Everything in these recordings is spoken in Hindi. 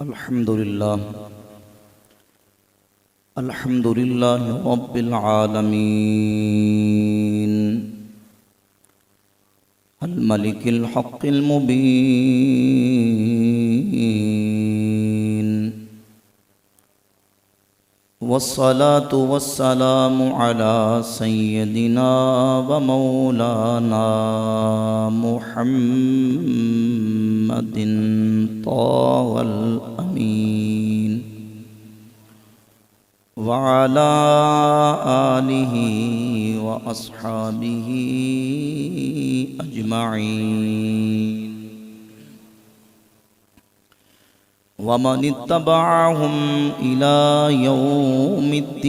अल्हम्दुलिल्लाह रब्बिल आलमीन अल मलिकिल हक़्क़िल मुबीन वस्सलातु वस्सलामु अला सय्यदिना व मौलाना मुहम्मदिन तावल अमीन व अला आलिहि व अस्हाबिहि अजमईन व मन इत्तबअहुम इला यौमिद्दीन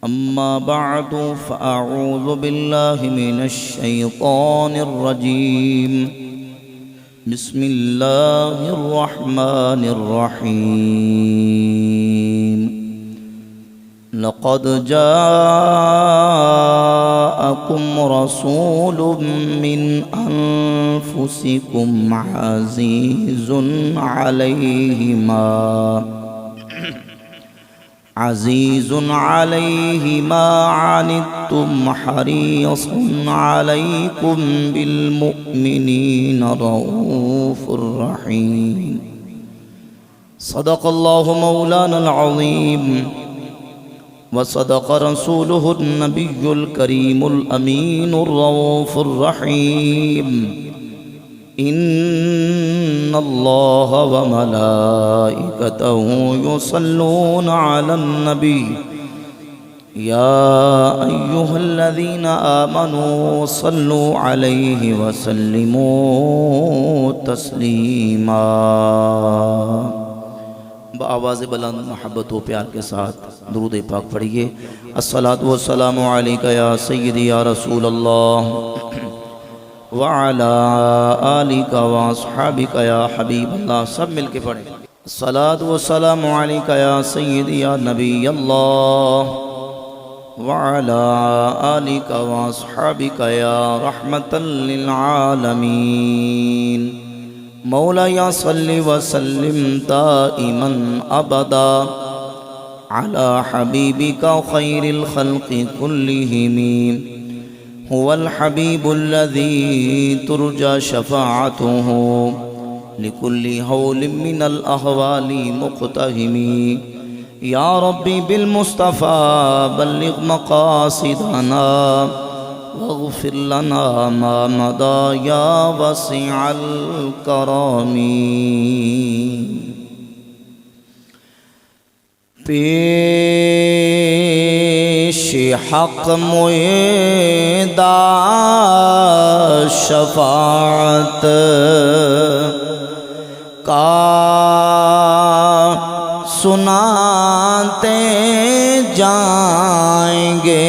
अम्मा बअदु फ़अऊज़ु बिल्लाहि मिनश शैतानिर रजीम बिस्मिल्लाहिर रहमानिर रहीम लक़द जाअकुम रसूलुम मिन अनफुसिकुम अज़ीज़ुन अलैहि मा अनित्तुम हरीसुन अलैकुम बिलमुमिनीना रऊफ़ुर रहीम सदक़ल्लाहु मौलानल अज़ीम व सदक़ रसूलुहुन नबियुल करीमुल अमीनुर रऊफ़ुर रहीम इन्नल्लाह व मलाइकतहु युसल्लूना अलन नबी या अय्युहल्लज़ीना आमनू सल्लु अलैहि व सल्लिमू तस्लीमा। आवाज़ बुलंद मोहब्बत व प्यार के साथ दुरूद पाक पढ़िए। अस्सलातु वस्सलामु अलैका या सय्यदी या रसूल अल्लाह व अला आलिका व अस्हाबिका या हबीब अल्लाह। सब मिल के पढ़े। अस्सलातु वस्सलामु अलैका या सय्यदी या नबी अल्लाह व अला आलिका व अस्हाबिका या रहमतल लिल आलमीन। मौलाया सल्लि व सल्लिम दाइमन अबदा अला हबीबिका खैरिल खल्क़ि कुल्लिहिम हुवल हबीबुल्लज़ी तुरजा शफ़ाअतुहु लिकुल्लि हौलिन मिनल अहवालि मुक़्तहिमी। या रब्बी बिल मुस्तफ़ा बल्लिग़ मक़ासिदना वग़फ़िर लना मा मदा या वसीअल करमी। पेश हक़ मुएदा शफ़ाअत का सुनाते जाएंगे।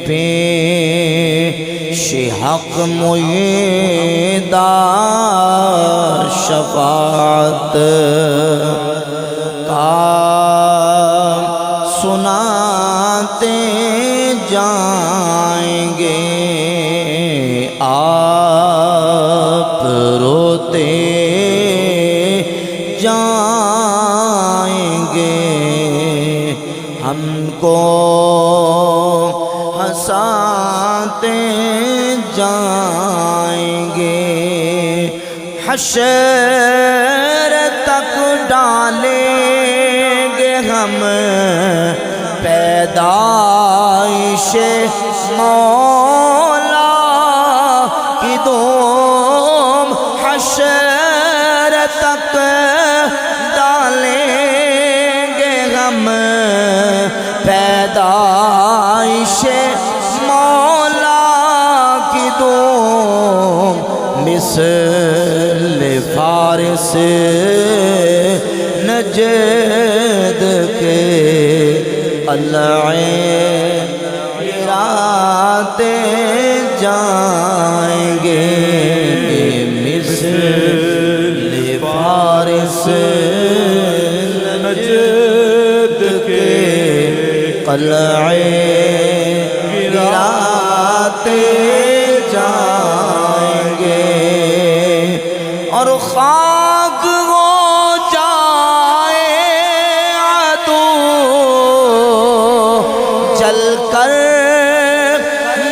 पेश हक़ मुएदा शफ़ाअत का सुनाते जाएंगे। आप रोते जाएंगे हमको हंसाते जाएंगे। हश्र तक डालेंगे हम पैदाइश मौला की दोम। हश्र तक डालेंगे हम पैदाइश मौला की दोम। मिसल फारिस नजद के गिराते जाएंगे। मिसल फारिस नजद के कलए गिराते जाएंगे। खाक हो जाए आदू जल कर,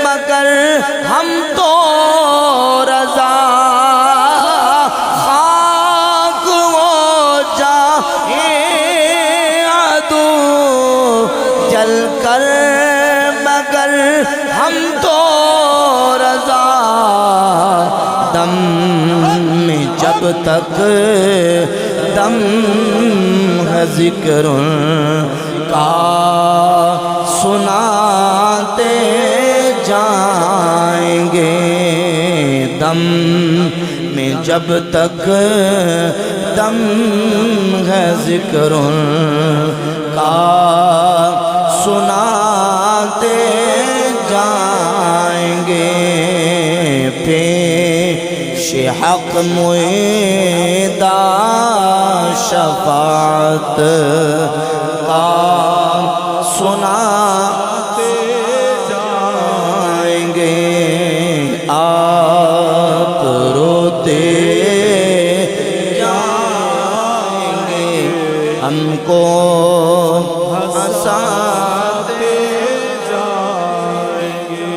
मगर हम तो रजा। खाक हो जाए आदू जल कर, मगर हम तो रजा। दम में जब तक दम है जिक्र का सुनाते जाएंगे। दम में जब तक दम है जिक्र का सुनाते जाएंगे। पेश हक मुएदा शफात का सुनाते जाएंगे। आप रोते जाएंगे, हमको हंसाते जाएंगे।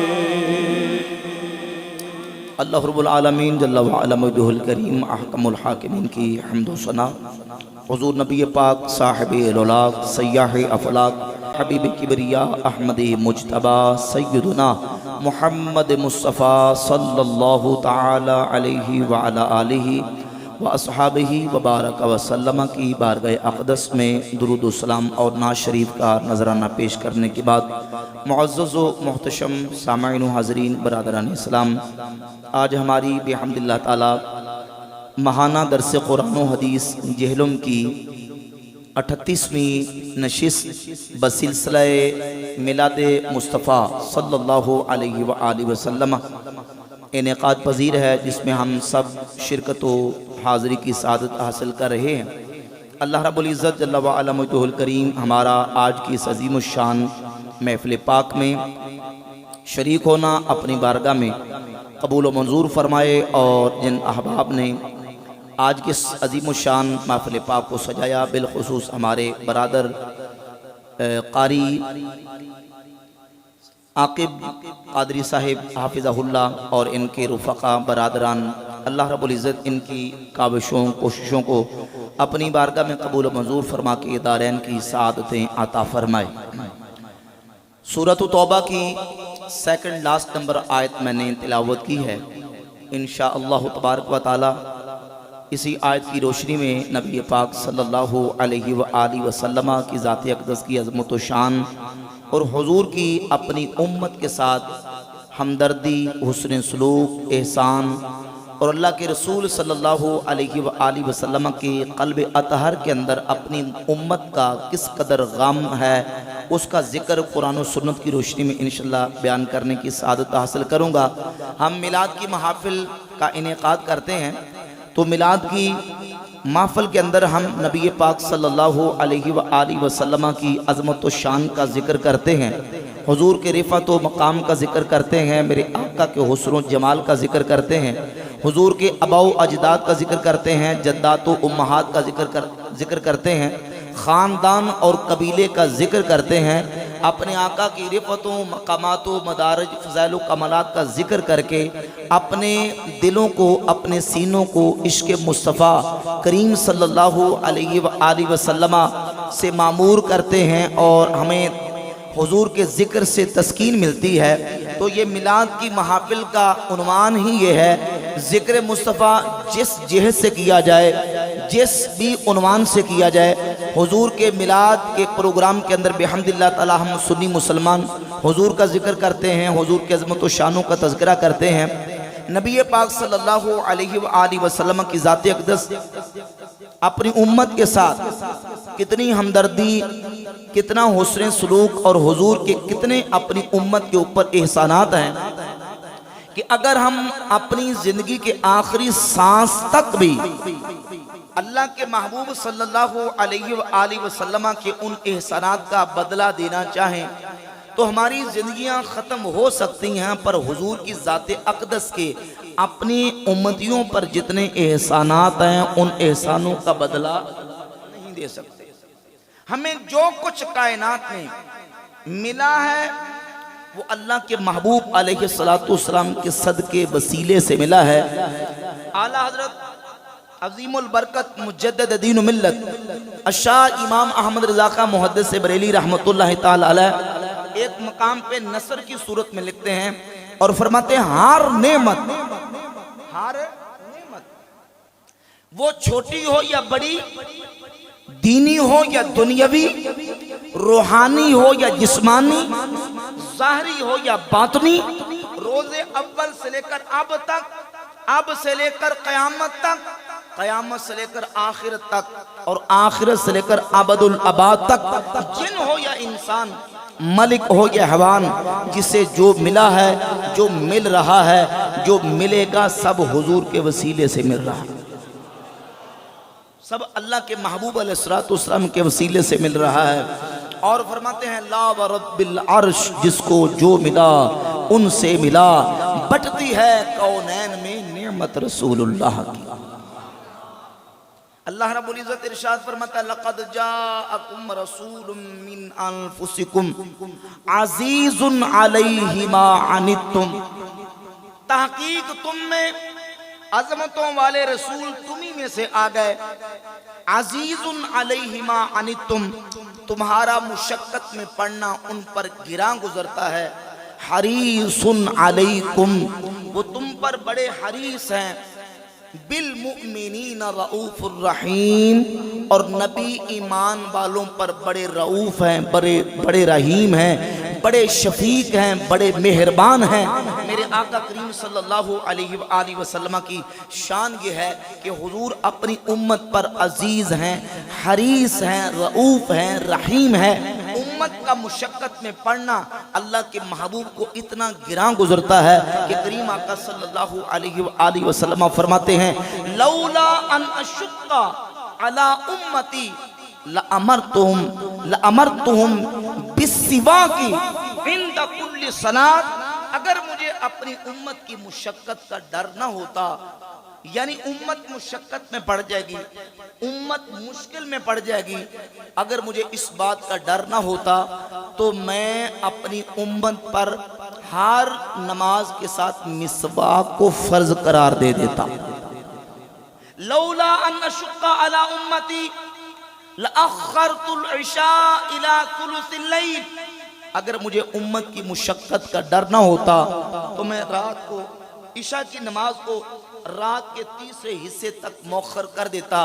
अल्लाह रब्बुल आलमीन जल्ला व अला वजहुल करीम अहकमुल हाकिमीन की हम्द व सना। हुज़ूर नबी पाक साहिबे लौलाक सय्याहे अफलाक हबीब किबरिया अहमद मुज्तबा सय्यदुना मुहम्मद मुस्तफ़ा सल्लल्लाहु ताला अलैहि व अला आलिहि व अस्हाबिहि व बारक व सल्लम की बारगाह अक़दस में दुरूद व सलाम और नाज शरीफ का नजराना पेश करने के बाद मुअज़्ज़ज़ व मुहतशम सामईन व हाज़रीन बरादरान इस्लाम, आज हमारी बिहम्दिल्लाह ताला महाना दरस कुरान व हदीस जहलुम की 38वीं नशिस्त बसिलसिला मिलाद मुस्तफ़ा सल्लल्लाहु अलैहि व आलिहि वसल्लम इनेकाद पजीर है, जिसमें हम सब शिरकत व हाज़री की सादत हासिल कर रहे हैं। अल्लाह रब्बुल इज़्ज़त जल्ला व अला वजहुल करीम हमारा आज की इस अज़ीम शान महफ़िल पाक में शरीक होना अपनी बारगाह में कबूल व मंजूर फरमाए। और जिन अहबाब ने आज की इस अज़ीम शान महफ़िल पाक को सजाया, बिलखुसूस हमारे बरादर कारी आकिब कादरी साहिब हाफिज़हुल्लाह और इनके रुफ़क़ा बरादरान, अल्लाह रब्बुल इज़्ज़त इनकी काविशों कोशिशों को अपनी बारगाह में कबूल मंजूर फरमा के दारैन की सादतें अता फरमाए। सूरत तौबा की सेकंड लास्ट नंबर आयत मैंने तिलावत की है। इंशाअल्लाह तबारक व तआला इसी आयत की रोशनी में नबी पाक सल्लल्लाहु अलैहि व आलिहि वसल्लम की ज़ात अक़दस की अज़मत व शान और हुज़ूर की अपनी उम्मत के साथ हमदर्दी, हुस्न सलूक, एहसान और अल्लाह के रसूल सल्लल्लाहु अलैहि व आलिहि वसल्लम के क़ल्ब अतहर के अंदर अपनी उम्मत का किस कदर गम है, उसका ज़िक्र कुरान और सुन्नत की रोशनी में इंशाअल्लाह बयान करने की सादत हासिल करूँगा। हम मिलाद की महफ़िल का इनेकाद करते हैं, तो मिलाद की महफ़िल के अंदर हम नबी पाक सल्लल्लाहु अलैहि व आलिहि वसल्लम की अज़मत व शान का ज़िक्र करते हैं, हुज़ूर के रिफ़त व मकाम का ज़िक्र करते हैं, मेरे आका के हुस्न व जमाल का ज़िक्र करते हैं, हुज़ूर के अबाउ अजदाद का ज़िक्र करते हैं, जद्दात व उम्महात का ज़िक्र करते हैं, ख़ानदान और कबीले का ज़िक्र करते हैं, अपने आका की रिफ़तों, मकामातों, मदारज, फ़ज़ाइल व कमालात का ज़िक्र करके अपने दिलों को, अपने सीनों को इश्क़ मुस्तफ़ा करीम सल्लल्लाहु अलैहि व आलिहि वसल्लम से मामूर करते हैं और हमें हुज़ूर के ज़िक्र से तस्कीन मिलती है। तो ये मिलाद की महफ़िल का उन्वान ही ये है, ज़िक्र मुस्तफ़ा जिस जिहत से किया जाए, जिस भी उन्वान से किया जाए, हुज़ूर के मिलाद के प्रोग्राम के अंदर बिहम्दिल्लाह ताला हम सुन्नी मुसलमान हुज़ूर का ज़िक्र करते हैं, हुज़ूर के अज़मत व शानों का तज़किरा करते हैं। नबी पाक सल्लल्लाहु अलैहि व आलिहि वसल्लम की ज़ात अक़दस अपनी उम्मत के साथ कितनी हमदर्दी, कितना हुस्न सलूक और हुज़ूर के कितने अपनी उम्मत के ऊपर एहसानात हैं कि अगर हम अपनी ज़िंदगी के आखिरी सांस तक भी अल्लाह के महबूब सल्लल्लाहु अलैहि व आलिहि वसल्लम के उन एहसानात का बदला देना चाहें तो हमारी ज़िंदगियां ख़त्म हो सकती हैं, पर हुज़ूर की ज़ात अक़दस के अपनी उम्मतियों पर जितने एहसानात हैं उन एहसानों का बदला नहीं दे सकते। हमें जो कुछ कायनात में मिला है वो अल्लाह के महबूब अलैहिस्सलाम के सदके वसीले से मिला है। आला हजरत अज़ीमुल बरकत मुजद्दिद दीन मिल्लत अशाह इमाम अहमद रज़ा खां मुहद्दिस बरेली रहमतुल्लाह ताला अलैह एक मकाम पे नसर की सूरत में लिखते हैं और फरमाते हैं हार नेमत वो छोटी हो या बड़ी, दीनी हो या दुनियावी, रूहानी हो या जिस्मानी, ज़ाहरी हो या बातनी, रोज़े अव्वल से लेकर अब तक, अब से लेकर क़यामत तक, क़यामत से लेकर आखिरत तक और आखिरत से लेकर अबदुल अबाद तक, जिन हो या इंसान, मलिक हो या हवान, जिसे जो मिला है, जो मिल रहा है, जो मिलेगा सब हुजूर के वसीले से मिल रहा है। सब अल्लाह के महबूब अलैहिस्सलाम के वसीले से मिल रहा है। और फरमाते हैं ला व रब्बिल अर्श, जिसको जो मिला उनसे मिला, बटती है कौनैन में नेमत रसूलुल्लाह की। अल्लाह रब्बुल इज़्ज़त इरशाद फरमाता लक़द जाअकुम रसूलुम मिन अनफुसिकुम अज़ीज़ुन अलैहि मा अनित्तुम, तहकीक तुम में अजमतों वाले रसूल तुम्ही में से आ गए। अज़ीज़ुन अलैहि मा अनित्तुम, तुम्हारा मुशक्कत में पड़ना उन पर गिरा गुजरता है। हरीसुन अलैकुम, वो तुम पर बड़े हरीस हैं। बिल मुमिनीन रऊफुर रहीम, और नबी ईमान वालों पर बड़े रऊफ हैं, बड़े रहीम हैं, बड़े शफीक हैं, बड़े मेहरबान हैं। मेरे आका करीम सल्लल्लाहु अलैहि वसल्लम की शान ये है कि हुजूर अपनी उम्मत पर अजीज हैं, हरीस हैं, रऊफ हैं, रहीम हैं। उम्मत का मुशक्कत में पड़ना अल्लाह के महबूब को इतना गिरा गुजरता है कि करीम आका सल्लल्लाहु अलैहि वसल्लम फरमाते हैं लौला अन अशुक्का अला उम्मती लअमरतुहुम बिस्सिवाकी इंद कुल्ली सलात, अगर मुझे अपनी उम्मत की मुशक्कत का डर ना होता, यानी उम्मत मुशक्कत में पड़ जाएगी, उम्मत मुश्किल में पड़ जाएगी, अगर मुझे इस बात का डर ना होता तो मैं अपनी उम्मत पर हर नमाज के साथ मिसवाक को फर्ज करार दे देता। लौला अन अशुक्का अला उम्मती लअख्खरतुल इशा इला सुलुसिल लैल, अगर मुझे उम्मत की मुशक्कत का डर ना होता तो मैं रात को इशा की नमाज को रात के तीसरे हिस्से तक मौखर कर देता।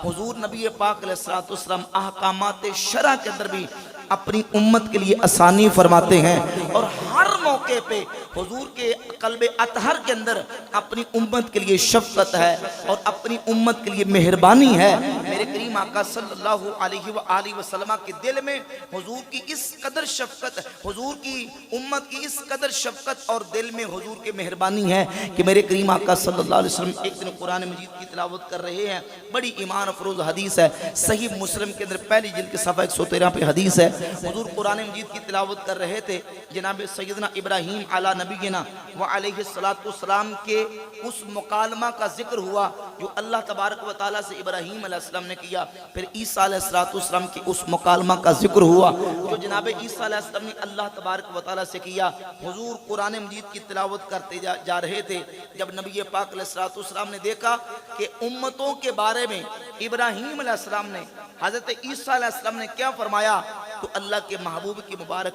हुजूर नबी पाक अलैहिस्सलाम अहकामात शरा के अंदर भी अपनी उम्मत के लिए आसानी फरमाते हैं और हर मौके पे हुजूर के कल्बे अतहर के अंदर अपनी उम्मत के लिए शफकत है और अपनी उम्मत के लिए मेहरबानी है। मेरे करीम आका सल्लल्लाहु अलैहि वसल्लम के दिल में हुजूर की इस कदर शफकत, हुजूर की उम्मत की इस कदर शफकत और दिल में हुजूर की मेहरबानी है कि मेरे करीम आका सल्लल्लाहु अलैहि वसल्लम एक दिन कुरान मजीद की तिलावत कर रहे हैं। बड़ी ईमान अफरोज हदीस है, सही मुस्लिम के अंदर पहली जिल्द के सफ़ा 113 पे हदीस है। हुजूर कुरान मजीद की तिलावत कर रहे थे, जनाब सैयदना इब्राहीम अला नबीना व अलैहिस्सलाम के उस मुकालमा का जिक्र हुआ जो अल्लाह तबारक व तआला से इब्राहीम अलैहिस्सलाम ने किया। फिर ईसा अलैहिस्सलाम के उस मुकालमा का जिक्र हुआ जो जनाब ईसा अलैहिस्सलाम ने अल्लाह तबारक व तआला से किया। हुजूर कुरान मजीद की तिलावत करते जा रहे थे, जब नबी पाक अलैहिस्सलाम ने देखा कि उम्मतों के बारे में इब्राहीम अलैहिस्सलाम ने हजरत ईसा अलैहिस्सलाम ने क्या फरमाया, तो अल्लाह के महबूब की मुबारक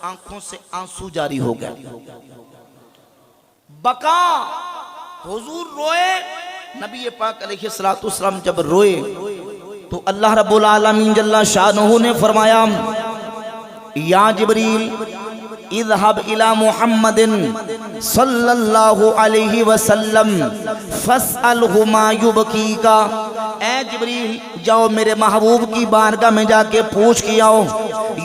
आंखों से आंसू जारी हो गया। बका, हुजूर रोए। नबी पाक अलैहिस्सलाम जब रोए तो अल्लाह रब्बुल आलमीन जल्ला शानहू ने फरमाया या जिब्रील इज़हब इला मुहम्मदिन सल्लल्लाहु अलैहि वसल्लम फस्अलहु मा युबकीका, ए जिब्रील जाओ मेरे महबूब की बारगाह में जाके पूछ के आओ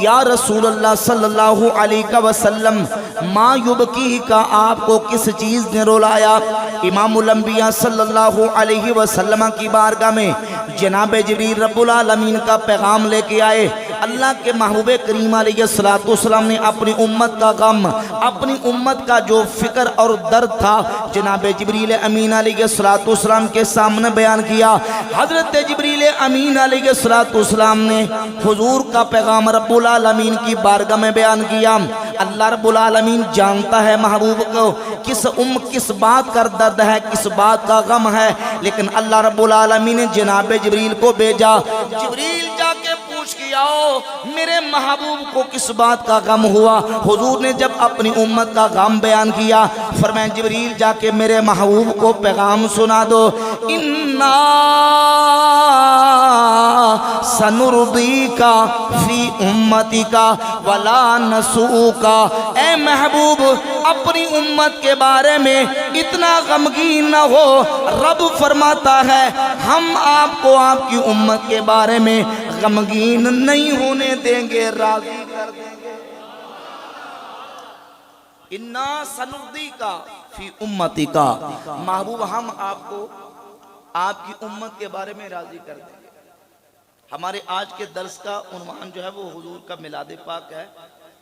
या रसूल अल्लाह सल्लल्लाहु अलैहि वसल्लम मा युबकीका, आपको किस चीज़ ने रुलाया। इमामुल अंबिया सल्लल्लाहु अलैहि वसल्लम की बारगाह में जनाब जिब्रील रब्बुल आलमीन का पैगाम लेके आए। अल्लाह के महबूब करीम अलैहिस्सलाम ने अपनी उम्मत का गम, अपनी उम्मत का जो फिक्र और दर्द था जनाब जिब्रील अमीन अलैहिस्सलाम के सामने बयान किया। हजरत जिब्रील अमीन अलैहिस्सलाम ने हुजूर का पैगाम रब्बुल आलमीन की बारगाह में बयान किया। अल्लाह रब्बुल आलमीन जानता है महबूब को किस बात का दर्द है, किस बात का गम है, लेकिन अल्लाह रब्बुल आलमीन ने जनाब जिब्रील को भेजा। जिब्रील जाके पूछ के आओ मेरे महबूब को किस बात का गम हुआ। हुजूर ने जब अपनी उम्मत का गम बयान किया, फरमाया जिब्रील जाके मेरे महबूब को पैगाम सुना दो, इन्ना सनुर्दीका फी उम्मतिका वला नसूका। ए महबूब अपनी उम्मत के बारे में इतना गमगीन न हो। रब फरमाता है हम आपको आपकी उम्मत के बारे में गमगीन नहीं होने देंगे, राजी कर देंगे। इन्ना सनुर्दीका फी उम्मतिका, महबूब हम आपको आपकी उम्मत के बारे में राजी कर देंगे। हमारे आज के दर्स का उन्वान जो है वो हुजूर का मिलाद पाक है,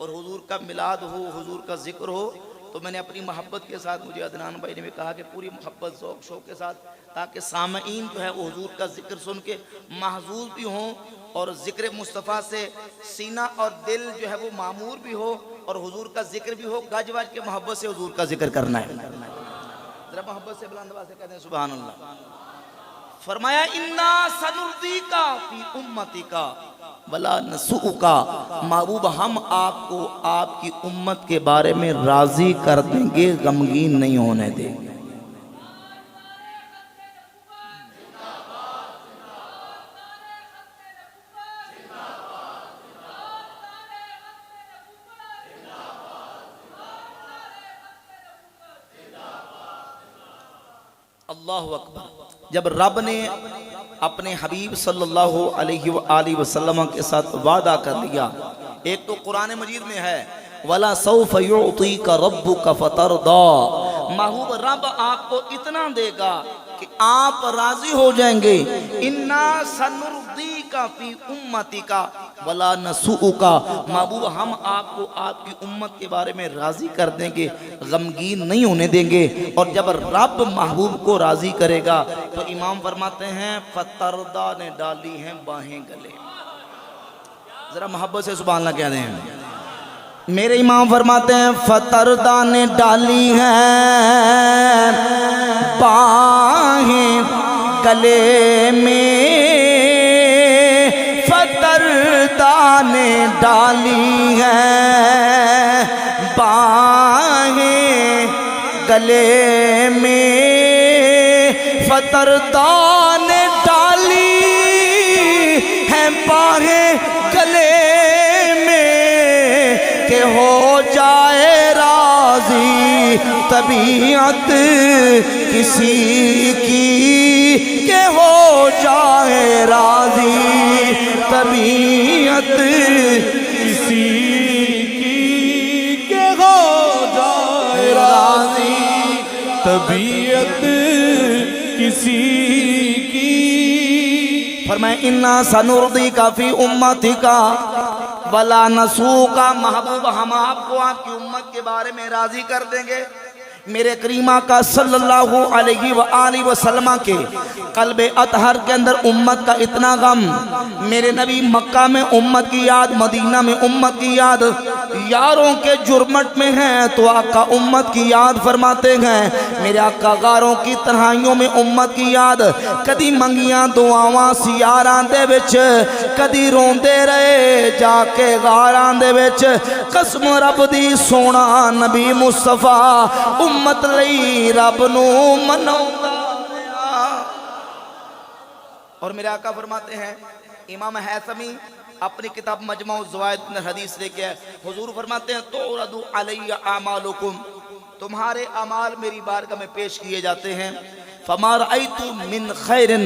और हुजूर का मिलाद हो, हुजूर का जिक्र हो, तो मैंने अपनी मोहब्बत के साथ, मुझे अदनान भाई ने भी कहा कि पूरी मोहब्बत ज़ौक़ शौक़ के साथ, ताकि सामईन जो है वो हुजूर का जिक्र सुन के महजूज भी हों और ज़िक्र मुस्तफ़ा से सीना और दिल जो है वो मामूर भी हो और हुजूर का जिक्र भी हो। गज वज के मोहब्बत से हुजूर का जिक्र करना है। जरा मोहब्बत से बुलंद आवाज़ से कहते हैं सुभान अल्लाह। फरमाया इन्ना सनुर्दीका फी उम्मतिका वला नसूका, महबूब हम आपको आपकी उम्मत के बारे में राजी कर देंगे, गमगीन नहीं होने देंगे। अल्लाहु अकबर। जब रब ने अपने हबीब सल्लल्लाहु अलैहि वसल्लम के साथ वादा कर लिया, एक तो कुरान मजीद में है वला सौफ युतीका रब्बुका फतरदा, महबूब रब आपको इतना देगा कि आप राजी हो जाएंगे। इन्ना सनुर्दीका फी उम्मतिका वला नसूका, महबूब हम आपको आपकी उम्मत के बारे में राजी कर देंगे, गमगीन नहीं होने देंगे। और जब रब महबूब को राजी करेगा तो इमाम फरमाते हैं फतरदा ने डाली हैं बाहें गले। जरा मोहब्बत से सुभान अल्लाह कह दें। मेरे इमाम फरमाते हैं फतरदा ने डाली हैं बाहें गले में, फतरदा ने डाली हैं बाहें गले में, फतरदा ने डाली हैं बाहें गले के हो जाए राजी तबीयत किसी की, के हो जाए राजी तबीयत किसी की, के हो जाए राजी तबीयत किसी की। फरमाए इन्ना सनुर्दीका फी उम्मतिका वला नसूका, महबूब हम आपको आपकी उम्मत के बारे में राजी कर देंगे। मेरे करीमा का सल्लल्लाहु अलैहि वसल्लम के कल्बे अतहर के अंदर उम्मत का इतना गम, मेरे नबी मक्का में उम्मत की याद, मदीना में उम्मत की याद, यारों के जुर्मट में हैं तो आका उम्मत की याद फरमाते हैं। मेरे आका गारों की तन्हाइयों में उम्मत की याद, कदी मंगियां दुआवां सियारां दे विच, कदी रोंदे रहे जाके गारां दे विच। कसम रब दी सोना नबी मुस्तफा उम्मत लई रब नू मनाउंदा। और मेरे आका फरमाते हैं, इमाम हैसमी अपनी किताब मजमू ज़वाइद में हदीस लेके आए, हुजूर फरमाते हैं तुरदु अलैया आमालुकुम, तुम्हारे अमाल मेरी बारगाह में पेश किए जाते हैं। फमा रअयतु मिन खैरिन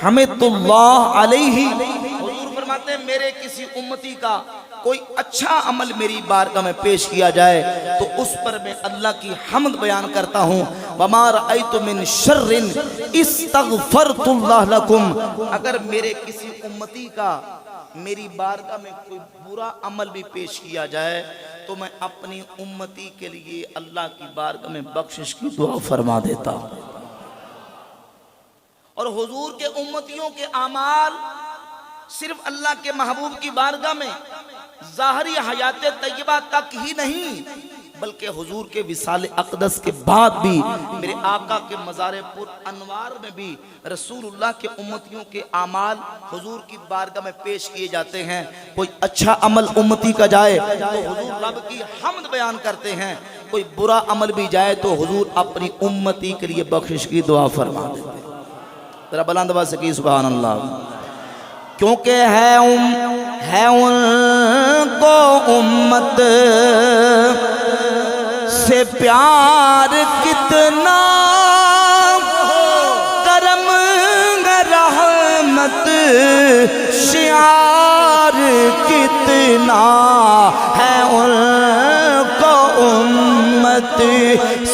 हमिदुल्लाह अलैहि, हुजूर फरमाते हैं मेरे किसी उम्मती का कोई अच्छा अमल मेरी बारगाह में पेश किया जाए तो उस पर मैं अल्लाह की हम्द बयान करता हूँ। वमा रअयतु मिन शर्रिन इस्तगफरतुल्लाह लकुम, अगर मेरे किसी उम्मती का मेरी बारगाह में कोई बुरा अमल भी पेश किया जाए तो मैं अपनी उम्मती के लिए अल्लाह की बारगाह में बख्शिश की दुआ फरमा देता हूँ। और हुजूर के उम्मतियों के आमाल सिर्फ अल्लाह के महबूब की बारगाह में ज़ाहरी हयात तय्यबा तक ही नहीं, बल्कि हुजूर के विसाल अक़दस के बाद भी मेरे आका के मज़ार पुर अनवार में भी रसूलुल्लाह के उम्मतियों के आमाल हुजूर की बारगाह में पेश किए जाते हैं। कोई अच्छा अमल उम्मती का जाए तो हुजूर रब की हम्द बयान करते हैं, कोई बुरा अमल भी जाए तो हुजूर अपनी उम्मती के लिए बख्शिश की दुआ फरमा देते हैं। जरा बुलंद आवाज़ से की सुभान अल्लाह। क्योंकि है उनको उम्मत से प्यार कितना, करम रहमत शियार कितना, है उनको उम्मत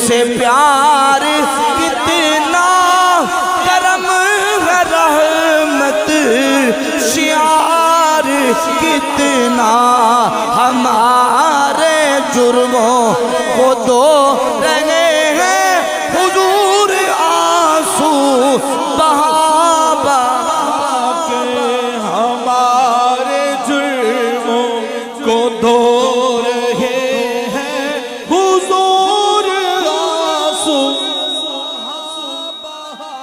से प्यार कितना, करम रहमत शियार कितना, हमारे जुर्मों को दो रहे हैं हुजूर आंसू बहा बहा के, हमारे जुर्मों को धो रहे हैं हुजूर आंसू बहा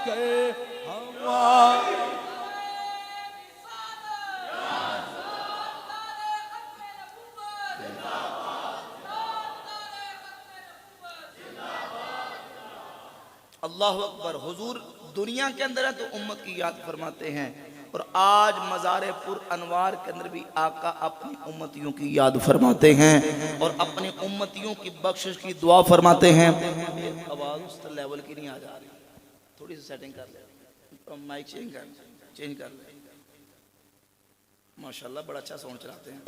के, अल्लाहु अकबर। हुजूर दुनिया के अंदर है तो उम्मत की याद फरमाते हैं, और आज मज़ारे पुर अनवार के अंदर भी आका अपनी उम्मतियों की याद फरमाते हैं और अपने उम्मतियों की बख्शिश की दुआ फरमाते हैं। आवाज़ उस लेवल की नहीं आ जा रही, थोड़ी सी सेटिंग कर ले, माइक चेंज कर ले। माशाल्लाह बड़ा अच्छा साउंड चलाते हैं।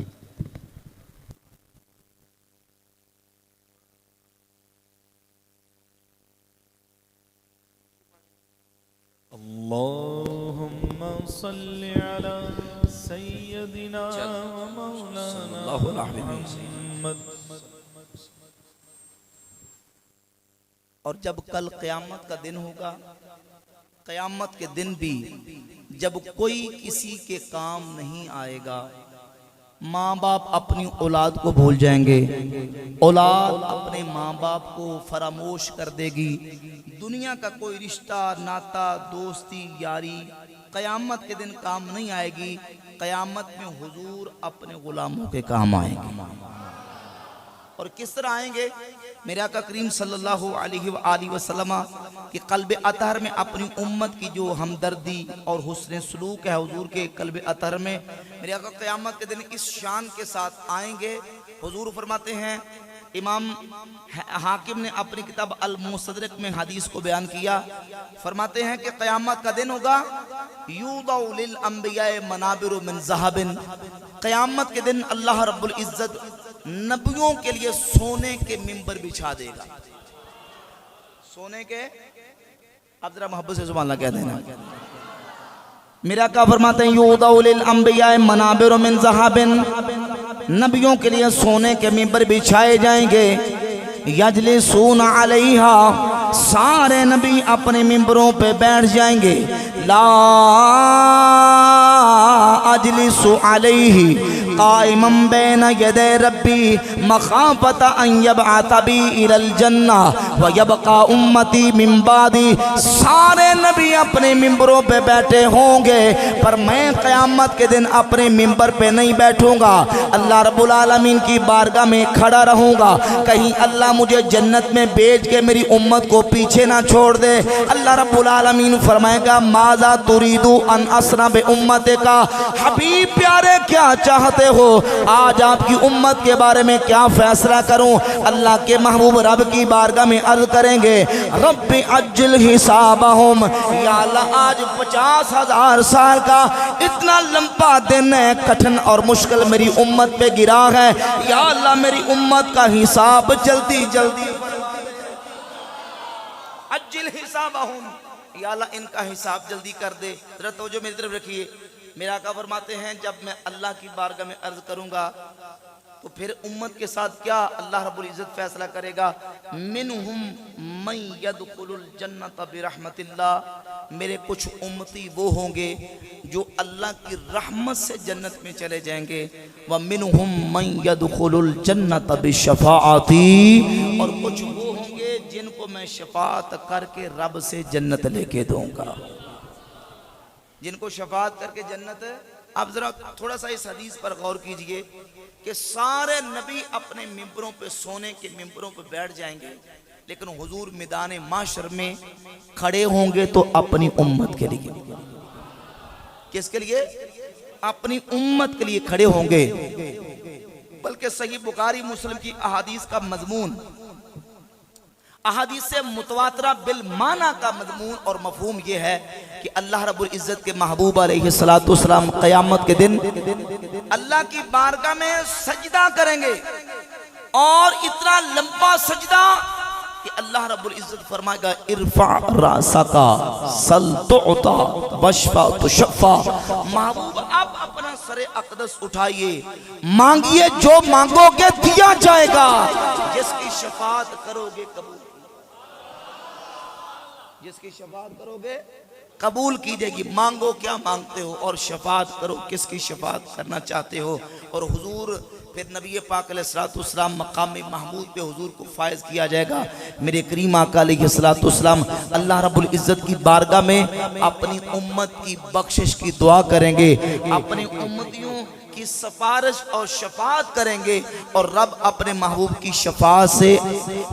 अल्लाहुम्मा सल्ली अला सय्यदिना व मौलाना मुहम्मद। और जब कल क़यामत का दिन होगा, क़यामत के दिन भी जब कोई किसी के काम नहीं आएगा, माँ बाप अपनी औलाद को भूल जाएंगे, औलाद अपने माँ बाप को फरामोश कर देगी, दुनिया का कोई रिश्ता नाता दोस्ती यारी क़यामत के दिन काम नहीं आएगी। क़यामत में हुजूर अपने गुलामों के काम आएंगे। और किस तरह आएंगे? मेरे आका करीम सल्लल्लाहु अलैहि वसल्लम के कल्ब अतहर में अपनी उम्मत की जो हमदर्दी और हुस्न सलूक है हुजूर के कल्ब अतहर में, मेरे आका क़यामत के दिन इस शान के साथ आएंगे। हुजूर फरमाते हैं, इमाम हाकिम ने अपनी किताब अल मुस्तदरक में हदीस को बयान किया, फरमाते हैं कि क़यामत का दिन होगा, यूदउ लिल अंबियाए मनाबिरु मिन ज़हबिन, क़यामत के दिन अल्लाह रब्बुल इज्जत नबियों के लिए सोने के मिंबर बिछा देगा। सोने के, आप जरा मोहब्बत से सुभान अल्लाह कह देना। मेरा का फरमाते हैं, यूदउ लिल अंबियाए मनाबिरु मिन ज़हबिन, नबियों के लिए सोने के मिंबर बिछाए जाएंगे। यजलिसून अलैहा, सारे नबी अपने मिंबरों पे बैठ जाएंगे। ला अजलिसु अलैहि काइमम बैन यदे रब्बी मखाफत अन यबअत बी इलल जन्ना व यबका उम्मती मिन बादी, सारे नबी अपने मिंबरों पे बैठे होंगे, पर मैं क़यामत के दिन अपने मिंबर पे नहीं बैठूंगा, अल्लाह रब्बुल आलमीन की बारगाह में खड़ा रहूंगा। कहीं अल्लाह मुझे जन्नत में भेज के मेरी उम्मत को पीछे ना छोड़ दे। अल्लाह रब्बुल आलमीन फरमाएगा, माज़ा तुरीदु अन असना बे उम्मते का, हबीब प्यारे क्या चाहते हो, आज आपकी उम्मत के बारे में क्या फैसला करूं। अल्लाह के महबूब रब की बारगाह में अर्ज करेंगे, रब्बी अज्जिल हिसाबहुम, या अल्लाह आज 50,000 साल का इतना लंबा दिन है, कठिन और मुश्किल मेरी उम्मत पे गिरा है, या अल्लाह मेरी उम्मत का हिसाब जल्दी जल्दी अज्जिल हिसाबहुम, या अल्लाह इनका हिसाब जल्दी कर दे। जरा तवज्जो मेरी तरफ रखिए। मेरा आका फरमाते हैं जब मैं अल्लाह की बारगाह में अर्ज करूंगा तो फिर उम्मत के साथ क्या अल्लाह रब्बुल इज्जत फैसला करेगा। मिनहुम मन यदखुलुल जन्नत बिरहमतिल्लाह, मेरे कुछ उम्मती वो होंगे जो अल्लाह की रहमत से जन्नत में चले जाएंगे। व मिनहुम मन यदखुलुल जन्नत बिशफाअती, और कुछ वो होंगे जिनको मैं शफाअत करके रब से जन्नत लेके दूंगा। जिनको शफाअत करके जन्नत। आप जरा थोड़ा सा इस हदीस पर गौर कीजिए कि सारे नबी अपने मिंबरों पे, सोने के मिंबरों पे बैठ जाएंगे, लेकिन हुजूर मैदान माशर में खड़े होंगे तो अपनी उम्मत के लिए। किसके लिए? अपनी उम्मत के लिए खड़े होंगे। बल्कि सही बुखारी मुस्लिम की अहादीस का मजमून, अहादीस से मुतवातरा बिल माना का मजमून और मफहूम यह है कि अल्लाह रब्बुल इज्जत के महबूब अलैहिस्सलातु वस्सलाम क़यामत के दिन अल्लाह की बारगाह में सजदा करेंगे, और इतना लंबा सजदा कि अल्लाह रब्बुल इज्जत फरमाएगा इरफा रासका सल तुअता वशफा तुशफा। महबूब आप अपना सरे अक़दस उठाइए, मांगिए, जो मांगोगे दिया जाएगा, जिसकी शफाअत करोगे कबूल, जिसकी शफाअत करोगे कबूल की जाएगी। मांगो क्या मांगते हो और शफाअत करो किसकी शफाअत करना चाहते हो। और हुजूर फिर नबी पाक अलैहिस्सलाम मकाम महमूद पे हुजूर को फायज किया जाएगा। मेरे करीम आका अलैहिस्सलाम अल्लाह रब्बुल इज्जत की बारगाह में अपनी उम्मत की बख्शिश की दुआ करेंगे, अपनी उम्मतियों की सिफारिश और शफाअत करेंगे, और रब अपने महबूब की शफाअत से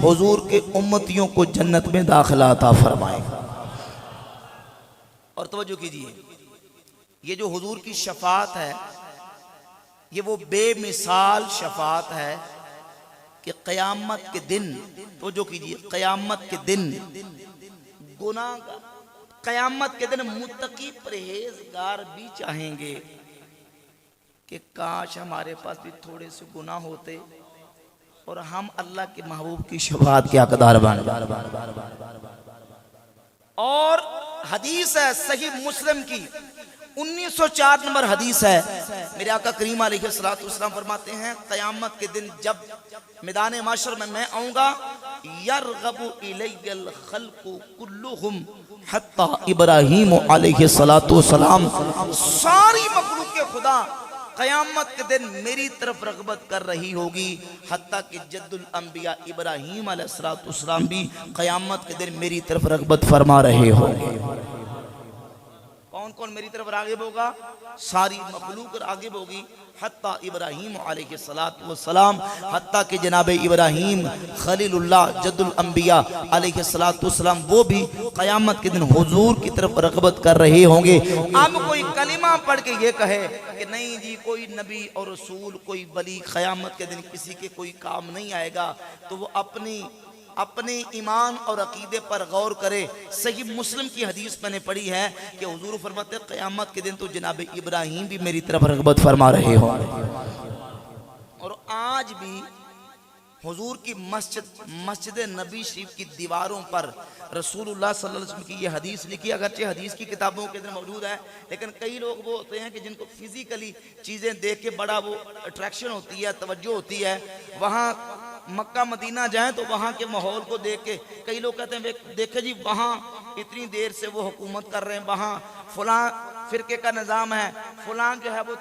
हुजूर के उम्मतियों को जन्नत में दाखिला अता फरमाएगा। और तवज्जो कीजिए, ये जो हुजूर की शफाअत है ये वो बेमिसाल शफाअत है कि क़यामत के दिन, तवज्जो कीजिए, क़यामत के दिन गुनाहगार, क़यामत के दिन मुत्तकी परहेजगार भी चाहेंगे कि काश हमारे पास भी थोड़े से गुनाह होते और हम अल्लाह के महबूब की शफाअत के हकदार बन। और हदीस है सही मुस्लिम की 1904 नंबर हदीस है। मेरे आका करीम अलैहिस्सलाम फरमाते हैं क़यामत के दिन जब मैदान माशर में मैं आऊंगा, यरगबु इलैयल खल्क़ु कुल्लुहुम हत्ता इब्राहीम अलैहिस्सलाम, सारी मखलूक़ खुदा क़यामत के दिन मेरी तरफ रग़बत कर रही होगी, हत्ता कि जद्दुल अंबिया इब्राहीम अलैहिस्सलाम भी क़यामत के दिन मेरी तरफ रग़बत फरमा रहे होंगे। कौन कौन मेरी तरफ राग़िब होगा? सारी मखलूक राग़िब होगी, हत्ता इब्राहीम अलैहिस्सलाम, हत्ता कि जनाब इब्राहीम खलीलुल्लाह जद्दुल अंबिया अलैहिस्सलाम वो भी क़यामत के दिन हुजूर की तरफ रग़बत कर रहे होंगे। अब कोई कलिमा पढ़ के ये कहे कि नहीं जी कोई नबी और रसूल कोई वली क़यामत के दिन किसी के कोई काम नहीं आएगा, तो वो अपने ईमान और अकीदे पर गौर करे। सही मुस्लिम की हदीस मैंने पढ़ी है कि हुजूर फरमाते क़यामत के दिन तो जनाब इब्राहीम भी मेरी तरफ रग़बत फरमा रहे हो। और आज भी हुजूर की मस्जिद नबी शरीफ की दीवारों पर रसूलुल्लाह सल्लल्लाहु अलैहि वसल्लम की ये हदीस लिखी, अगरचे हदीस की किताबों के अंदर मौजूद है, लेकिन कई लोग वो होते हैं कि जिनको फिजिकली चीज़ें देख के बड़ा वो अट्रैक्शन होती है, तवज्जो होती है। वहाँ मक्का मदीना जाएं तो वहाँ के माहौल को देख के कई लोग कहते हैं देखे जी वहाँ इतनी देर से वो हुकूमत कर रहे हैं, वहाँ फलां फ़िरके का निज़ाम है, फलां जो है वो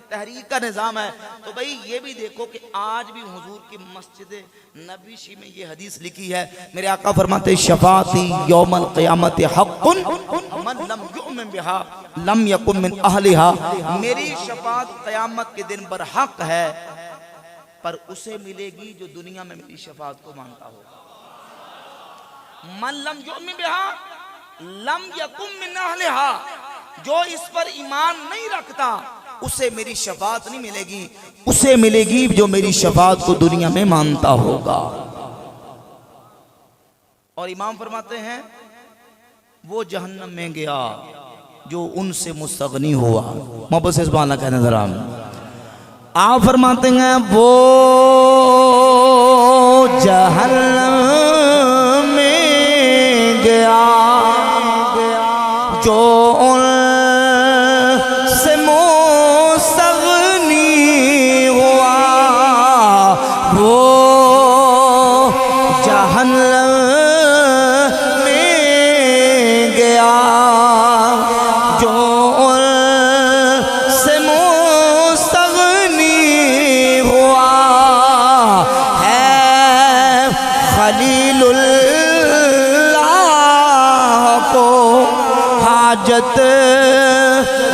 तहरीक का निज़ाम है। तो भाई ये भी देखो कि आज भी हुजूर की मस्जिद नबी शी में ये हदीस लिखी है। मेरे आका फरमाते शफाअती यौमल क़यामत हक़्क़ुन मन लम युमिन बिहा लम यकुन मिन अहलिहा, मेरी शफाअत क़यामत के दिन बरहक है, पर उसे मिलेगी जो दुनिया में मेरी शफाअत को मानता हो। मन लम युमिन बिहा लम यकुन मिन अहलिहा, जो इस पर ईमान नहीं रखता उसे मेरी शफाअत नहीं मिलेगी, उसे मिलेगी जो मेरी शफाअत को दुनिया में मानता होगा। और इमाम फरमाते हैं वो जहन्नम में गया जो उनसे मुस्तगनी हुआ। मोहब्बत से सुभान अल्लाह कहने जरा। आप फरमाते हैं वो जहन्नम में गया जो उनसे हाजत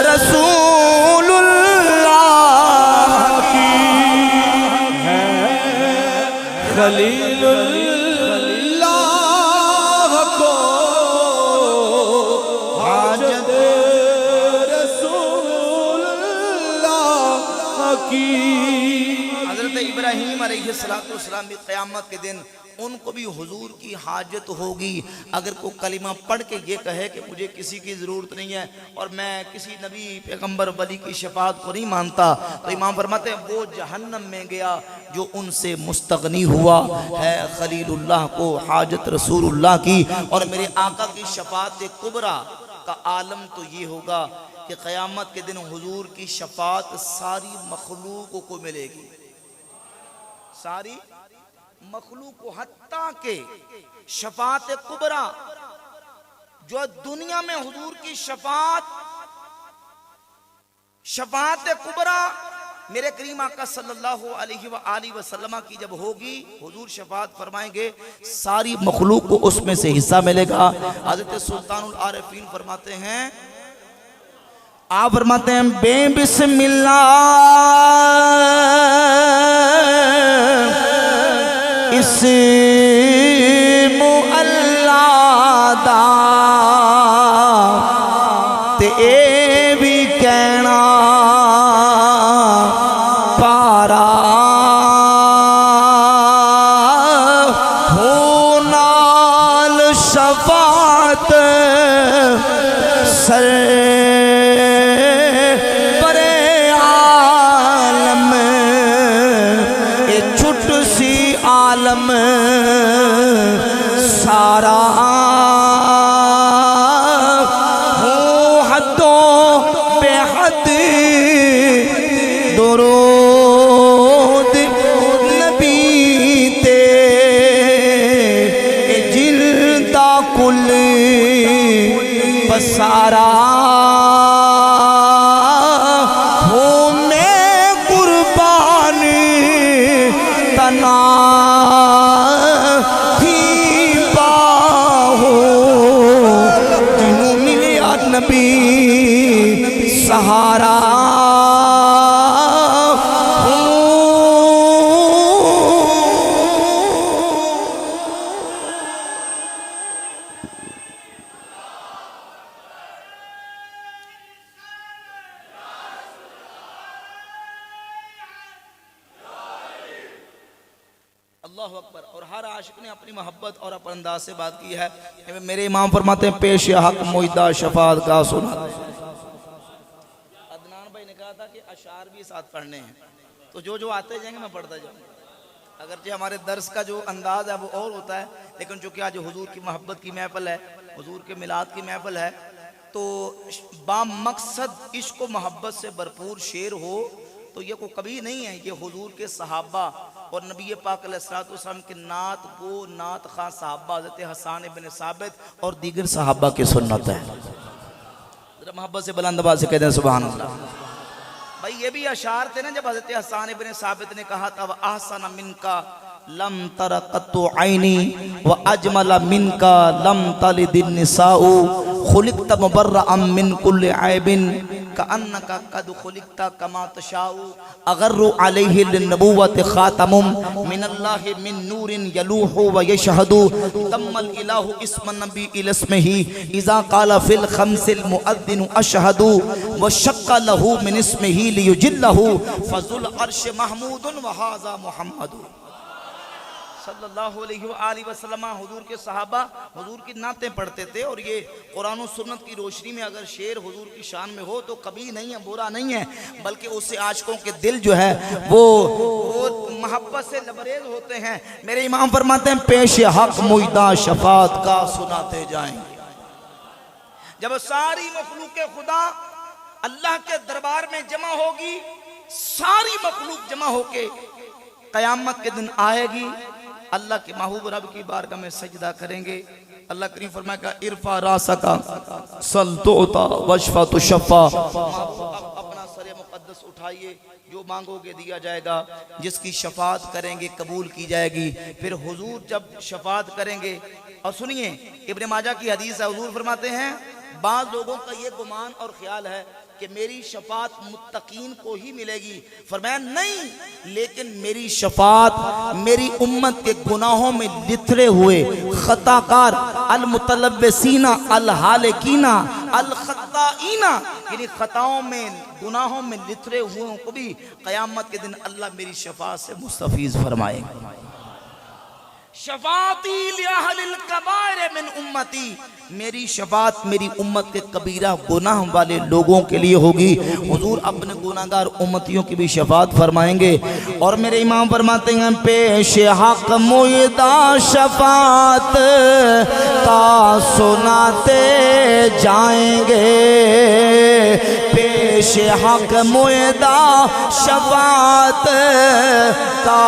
रसूलुल्लाह की है खलीलुल्लाह को हाजत रसूलुल्लाह की। हज़रत इब्राहीम अलैहिस्सलाम भी क़यामत के दिन उनको भी हुजूर की हाजत होगी। अगर कोई कलिमा पढ़ के ये कहे कि मुझे किसी की ज़रूरत नहीं है और मैं किसी नबी पैगंबर वली की शफात को नहीं मानता, तो इमाम फरमाते हैं वो जहन्नम में गया जो उनसे मुस्तगनी हुआ है। खलीलुल्लाह को हाजत रसूलुल्लाह की और मेरे आका की शफात कुबरा का आलम तो ये होगा कि क़यामत के दिन हुजूर की शफात सारी मखलूकों को मिलेगी, सारी मखलूक को, हत्ता के शफात कुबरा जो दुनिया में हुजूर की शफात कुबरा मेरे करीम आका सल्लल्लाहु अलैहि वसल्लम की जब होगी, हुजूर शफात फरमाएंगे, सारी मखलूक को उसमें से हिस्सा मिलेगा। हज़रत सुल्तानुल आरिफीन फरमाते हैं, आप फरमाते हैं बेबिस्मिल्लाह इस्मु अल्लाह दा ते ए भी कहना पारा हो नाल शफात सर परे आलम ए छुट सी आलम सारा हो हदों बेहद दुरूद नबी ते जिल्दा कुल बसारा हो मैं कुर्बान तना नबी सहारा अल्लाह अकबर। और हर आशिक ने अपनी मोहब्बत और अपने अंदाज से बात की है। मेरे इमाम फरमाते हैं पेश हक मुइदा शफात का सुना। अदनान भाई ने कहा था कि अशार भी साथ पढ़ने हैं, तो जो जो आते जाएंगे मैं पढ़ता जाऊँगा। अगरचे हमारे दर्स का जो अंदाज है वो और होता है, लेकिन चूँकि आज हुजूर की मोहब्बत की महफिल है, हुजूर के मिलाद की महफिल है, तो बामकसद इश्क व मोहब्बत से भरपूर शेर हो तो ये को कभी नहीं है। ये हुजूर के सहाबा और नबी पाक अलैहिस्सलाम के नात गो नात खां सहाबा हज़रत हसन इब्न साबित और दीगर सहाबा की सुन्नत है। जरा मोहब्बत से बुलंद आवाज़ से कहते हैं सुभान अल्लाह। भाई ये भी अशार थे ना, जब हज़रत हसन इब्न साबित ने कहा था व अहसन मिनका लम तरक़तु ऐनी व अजमल मिनका लम तलिदिन निसाउ खुलिक़त मुबर्रअम मिन कुल्लि ऐबिन कअन्नका कद खुलिक़ता कमा तशाउ अगर्रु अलैहि लिन्नबुव्वति खातमुम मिनल्लाहि मिन नूरिन यलूहु व यशहदु तम्मल इलाहु इस्मन नबी इलस्मिही इज़ा क़ाला फिल खम्सिल मुअद्दिनु अशहदु व शक्का लहु मिन इस्मिही लियुजिल्लहु फज़ुल अर्श महमूदुन व हाज़ा मुहम्मदु सल्लल्लाहु अलैहि वसल्लम। हुजूर के सहाबा हुजूर की नातें पढ़ते थे और ये कुरान और सुन्नत की रोशनी में अगर शेर हुजूर की शान में हो तो कभी नहीं है, बुरा नहीं है, बल्कि उससे आशिकों के दिल जो है वो मोहब्बत से लबरेज होते हैं। मेरे इमाम फरमाते हैं पेश हक मुइदा शफात का सुनाते जाएंगे। जब सारी मखलूक खुदा अल्लाह के दरबार में जमा होगी, सारी मखलूक जमा होके कयामत के दिन आएगी, अल्लाह के महबूब रब की बारगाह में सजदा करेंगे। अल्लाह करीम फरमाएगा इरफा रासका सल तोता वशफा तुशफ़ा, अपना सर मुक़द्दस उठाइए, जो मांगोगे दिया जाएगा, जिसकी शफात करेंगे कबूल की जाएगी। फिर हुजूर जब शफात करेंगे, और सुनिए इब्ने माजा की हदीस है, हुजूर फरमाते हैं बाज़ लोगों का ये गुमान और ख्याल है कि मेरी शफात मुत्तकीन को ही मिलेगी। फरमाया नहीं, लेकिन मेरी शफात मेरी उम्मत के गुनाहों में लिथड़े हुए खताकार अल मुतलब्बिसीना अल हालिकीना अल खत्ताईना, यानी खताओं में गुनाहों में लिथड़े हुए को भी क़यामत के दिन अल्लाह मेरी शफात से मुस्तफीज़ फरमाएगा। शफाती लिअहलिल कबाइर मिन उम्मती, मेरी शफात मेरी उम्मत के कबीरा गुनाह वाले लोगों के लिए होगी। हुजूर अपने गुनाहगार उम्मतियों की भी शफात फरमाएंगे। और मेरे इमाम फरमाते हैं पेश हक मुयदा शफात का सुनाते जाएंगे, पेश हक मुयदा शफात का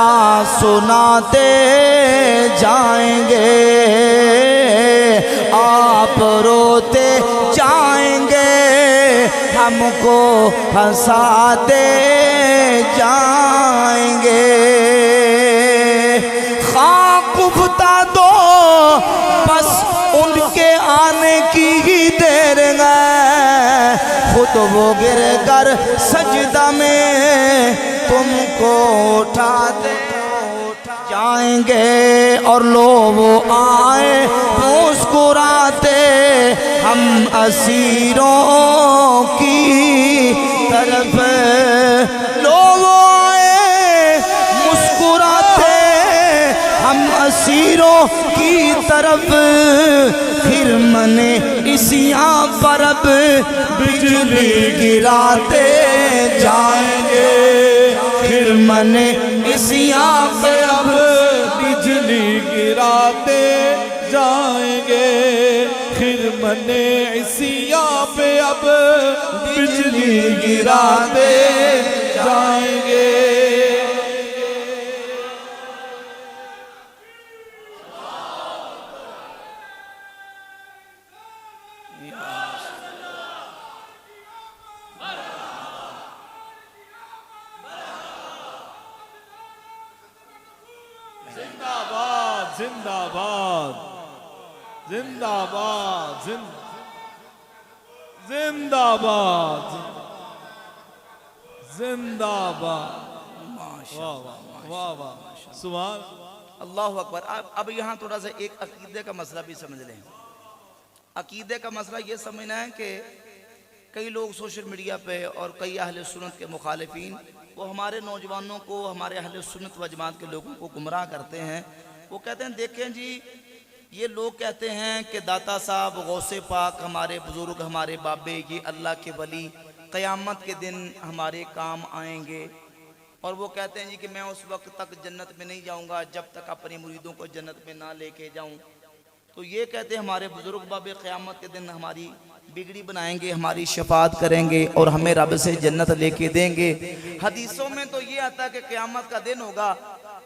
सुनाते जाएंगे, आप रोते जाएंगे हमको हंसाते जाएंगे। खाक उफता दो बस उनके आने की ही देर है, खुद वो गिर कर सजदा में तुमको उठाते जाएंगे। और लोग आए मुस्कुराते हम असीरों की तरफ, लोग आए मुस्कुराते हम असीरों की तरफ, फिर मने इसियां पर अब बिजली गिराते जाएंगे, फिर मने इसियां पर अब बिजली गिराते जाएंगे, फिर मने इसियां पे अब बिजली गिराते जाएंगे। जिंदाबाद जिंदाबाद जिंदाबाद जिंदाबाद जिंदाबाद। वाह वाह वाह सुभान अल्लाह अकबर। अब यहाँ थोड़ा सा एक अकीदे का मसला भी समझ लें। अकीदे का मसला ये समझना है कि कई लोग सोशल मीडिया पे और कई अहले सुन्नत के मुखालिफिन वो हमारे नौजवानों को, हमारे अहले सुन्नत व जमात के लोगों को गुमराह करते हैं। वो कहते हैं देखें जी, ये लोग कहते हैं कि दाता साहब, गौसे पाक, हमारे बुजुर्ग, हमारे बाबे, ये अल्लाह के वली क़यामत के दिन हमारे काम आएंगे। और वो कहते हैं जी कि मैं उस वक्त तक जन्नत में नहीं जाऊंगा जब तक अपने मुरीदों को जन्नत में ना लेके जाऊं। तो ये कहते हैं हमारे बुजुर्ग बाबे क़यामत के दिन हमारी बिगड़ी बनाएंगे, हमारी शफात करेंगे और हमें रब से जन्नत लेके देंगे। हदीसों में तो ये आता है कि क़यामत का दिन होगा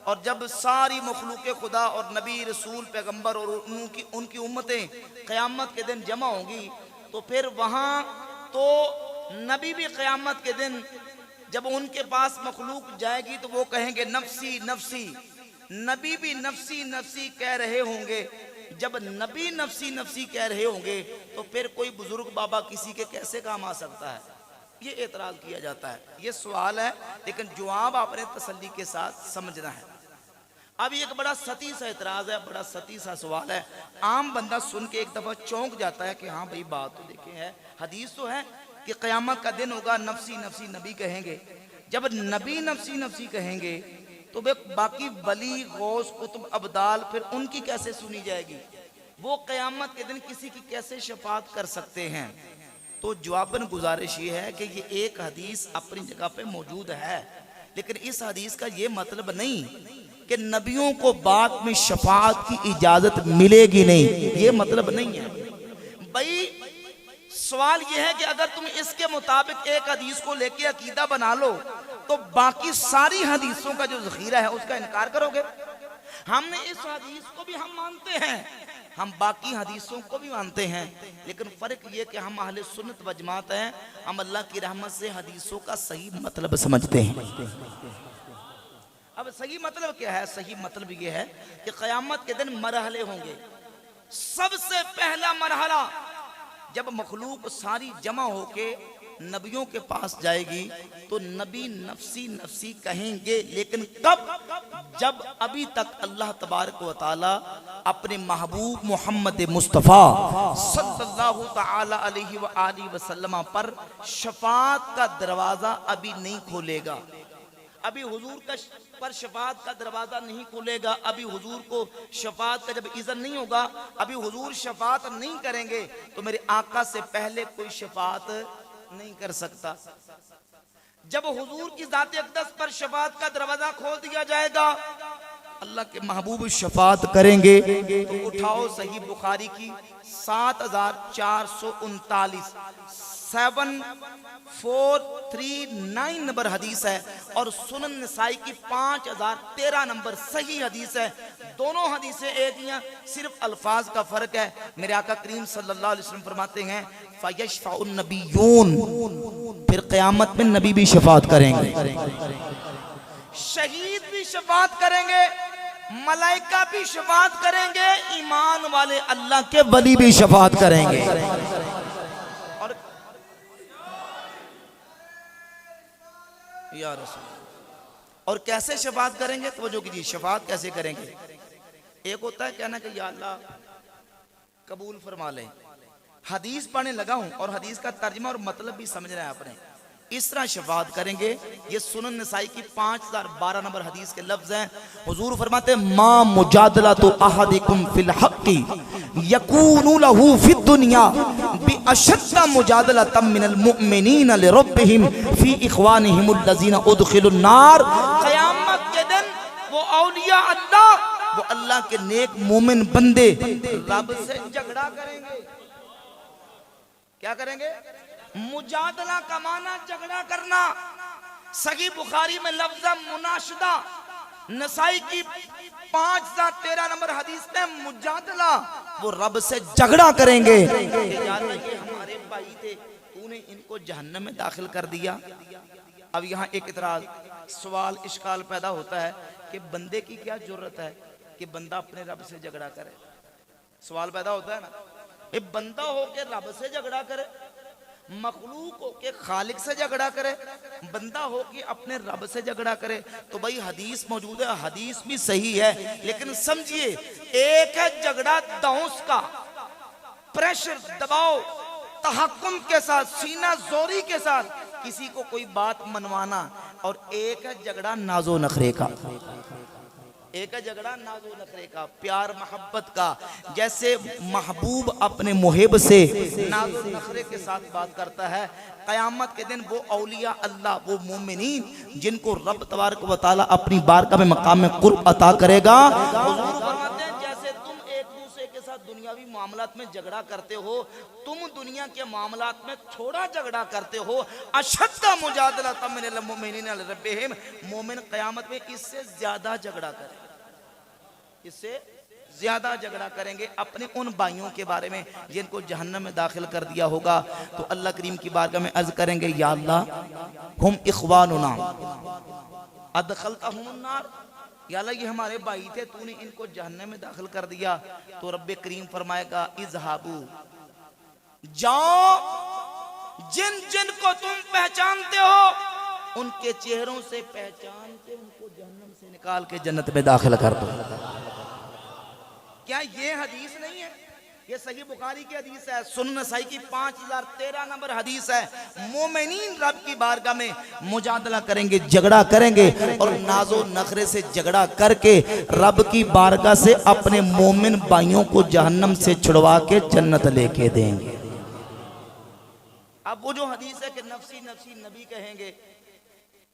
और जब सारी मखलूक खुदा और नबी, रसूल, पैगंबर और उनकी उम्मतें क़यामत के दिन जमा होंगी, तो फिर वहाँ तो नबी भी क़यामत के दिन जब उनके पास मखलूक जाएगी तो वो कहेंगे नफसी नफसी। नबी भी नफसी नफसी कह रहे होंगे। जब नबी नफसी नफसी कह रहे होंगे तो फिर कोई बुजुर्ग बाबा किसी के कैसे काम आ सकता है? ये एतराज़ किया जाता है। ये सवाल है, लेकिन जवाब आपने तसल्ली के साथ समझना है। अब एक बड़ा सती सा एतराज़ है, बड़ा सती सा सवाल है। आम बंदा सुन के एक दफ़ा चौंक जाता है कि हाँ भाई बात तो देखे है, हदीस तो है कि क़यामत का दिन होगा, नफसी नफसी नबी कहेंगे। जब नबी नफसी नफसी कहेंगे तो वे बाकी वली, गौस, कुतुब, अब्दाल फिर उनकी कैसे सुनी जाएगी? वो क़यामत के दिन किसी की कैसे शफात कर सकते हैं? तो जवाबन गुजारिश ये है कि ये एक हदीस अपनी जगह पे मौजूद है, लेकिन इस हदीस का ये मतलब नहीं कि नबियों को बाद में शफात की इजाज़त मिलेगी नहीं, ये मतलब नहीं है भाई। सवाल यह है कि अगर तुम इसके मुताबिक एक हदीस को लेके अकीदा बना लो तो बाकी सारी हदीसों का जो ज़ख़ीरा है उसका इनकार करोगे। हमने इस हदीस को भी हम मानते हैं, हम बाकी हदीसों को भी मानते हैं, लेकिन फ़र्क ये कि हम अहले सुन्नत व जमात हैं। हम अल्लाह की रहमत से हदीसों का सही मतलब समझते हैं। अब सही मतलब क्या है? सही मतलब ये है कि क़यामत के दिन मरहले होंगे। सबसे पहला मरहला जब मखलूक सारी जमा होके नबियों के पास जाएगी तो नबी नफसी नफसी कहेंगे, लेकिन कब? जब अभी तक अल्लाह तबारक व तआला अपने महबूब मोहम्मद मुस्तफ़ा सल्लल्लाहु तआला अलैहि व आलिहि वसल्लम पर शफाअत का दरवाज़ा अभी नहीं खोलेगा। अभी हुजूर का पर शफाअत का दरवाज़ा नहीं खुलेगा। अभी हुजूर को शफाअत का जब इज़्न नहीं होगा, अभी हुजूर शफाअत नहीं करेंगे तो मेरे आका से पहले कोई शफाअत नहीं कर सकता। जब हुजूर की ज़ात अक़दस पर शफाअत का दरवाज़ा खोल दिया जाएगा, अल्लाह के महबूब शफाअत करेंगे। तो उठाओ सही बुखारी की 7439 7439 नंबर हदीस है और सुनन नसाई की 5013 नंबर सही हदीस है। दोनों हदीसें एक ही हैं, सिर्फ अल्फाज का फर्क है। मेरे आका करीम सल्लल्लाहु अलैहि वसल्लम फरमाते हैं फयशफाउन नबियून, फिर क़यामत में नबी भी शफाअत करेंगे, शहीद भी शफाअत करेंगे, मलाइका भी शफाअत करेंगे, ईमान वाले अल्लाह के वली भी शफाअत करेंगे। और या रसूल, और कैसे शफाअत करेंगे? तवज्जो कीजिए, शफाअत कैसे करेंगे? एक होता है कहना कि या अल्लाह कबूल फरमा ले। हदीस पढ़ने लगा हूं और हदीस का तर्जुमा और मतलब भी समझ रहे हैं आपने, इस तरह शफाअत करेंगे। ये सुनन नसाई की 5012 नंबर हदीस के लफ्ज हैं। हुजूर फरमाते मा मुजादलतु अहदिकुम फिल हक्की यकूनु लहू फिद दुनिया बि अशद्द मुजादलतम मिनल मुमिनीन लिरब्बिहिम फी इख्वानिहिम अल्लज़ीना उदखिलुन नार। क़यामत के दिन वो औलिया अल्लाह, वो अल्लाह के नेक मोमिन बंदे रब से झगड़ा करेंगे। क्या करेंगे? मुजादला का माना झगड़ा करना। सही बुखारी में लफ्ज़ मुनाशदा, नसाई की 5013 नंबर हदीस में मुजादला, वो रब से झगड़ा करेंगे। ये हमारे भाई थे, तूने इनको जहन्नम में दाखिल कर दिया। अब यहाँ एक इतराज, सवाल इश्काल पैदा होता है कि बंदे की क्या जरूरत है कि बंदा अपने रब से झगड़ा करे? सवाल पैदा होता है ना, ये बंदा हो के रब से झगड़ा करे, मखलूक हो के खालिक से झगड़ा करे, बंदा हो के अपने रब से झगड़ा करे। तो भाई हदीस मौजूद है, हदीस भी सही है, लेकिन समझिए एक है झगड़ा दौस का, प्रेशर दबाव तहक्कुम के साथ, सीना जोरी के साथ किसी को कोई बात मनवाना, और एक है झगड़ा नाजो नखरे का। एक है झगड़ा नाजो नखरे का, प्यार मोहब्बत का। जैसे महबूब अपने मुहिब से नाजो नखरे के साथ बात करता है, क़यामत के दिन वो औलिया अल्लाह, वो मोमिनीन जिनको रब तबारक व तआला अपनी बारगाह में मकाम में कुर्ब अता करेगा, हुजूर फरमाते हैं जैसे तुम एक दूसरे के साथ दुनियावी मामलात में झगड़ा करते हो, तुम दुनिया के मामलात में थोड़ा झगड़ा करते हो। अशद्द मुजादलतम मिनल मुमिनीना लिरब्बिहिम, मोमिन क़यामत में इससे ज्यादा झगड़ा करें, इससे ज्यादा झगड़ा करेंगे अपने उन भाइयों के बारे में जिनको जहन्नम में दाखिल कर दिया होगा। तो अल्लाह करीम की बारगाह में अर्ज करेंगे या अल्लाह हुम इख्वानुना अदखलतहुमुन नार, या अल्लाह ये हमारे भाई थे, तूने इनको जहन्नम में दाखिल कर दिया। तो रब्बे करीम फरमाएगा इज़हाबू, जाओ, जिन जिन को तुम पहचानते हो उनके चेहरों से पहचान के उनको जहन्नम से निकाल के जन्नत में दाखिल कर दो। क्या ये हदीस नहीं है? ये सही बुखारी की हदीस है, सुनन नसाई की 5013 नंबर हदीस है। मोमिनीन रब की बारगाह में मुजादला करेंगे, झगड़ा करेंगे, और नाजो नखरे से झगड़ा करके रब की बारगाह से अपने मोमिन भाइयों को जहन्नम से छुड़वा के जन्नत लेके देंगे। अब वो जो हदीस है कि नफसी नफसी नबी कहेंगे,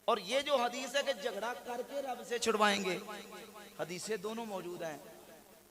और ये जो हदीस है कि झगड़ा करके रब से छुड़वाएंगे, हदीसें दोनों मौजूद हैं।